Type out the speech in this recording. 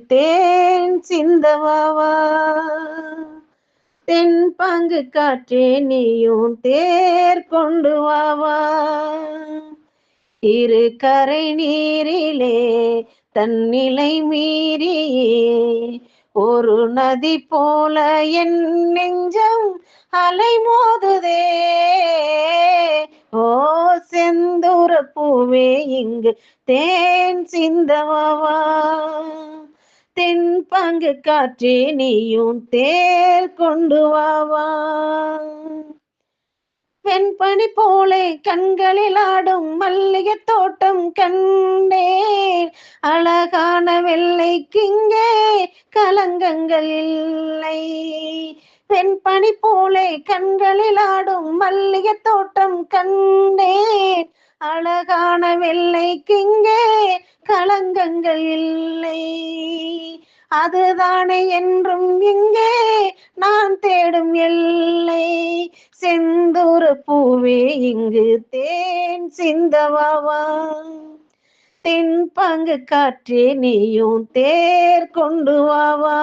தேன் சிந்தவாவா. தென் பங்கு காற்றே நீயும் தேர் கொண்டு வாவா. இரு கரை நீரிலே தன்னிலை மீறியே ஒரு நதி போல என் நெஞ்சம் அலை மோதுதே. ஓ செந்தூர பூவே இங்கு தேன் சிந்தவாவா. தென் பங்கு காற்றே நீயும் தேர் கொண்டு வாவா. வெண்பனி போலே கண்களில் ஆடும் மல்லிகை தோட்டம் கண்டேன். அழகான வெள்ளைக்கிங்கே கலங்கங்கள் இல்லை. வெண்பனி போலே கண்களில் ஆடும் மல்லிகை தோட்டம் கண்டேன். அழகான வெள்ளைக்கிங்கே கலங்கங்கள் இல்லை. அதுதானே என்றும் இங்கே நான் தேடும் எல்லை. செந்தூர பூவே இங்கு தேன் சிந்தவாவா. தென் பங்கு காற்றே நீயும் தேர் கொண்டு வாவா.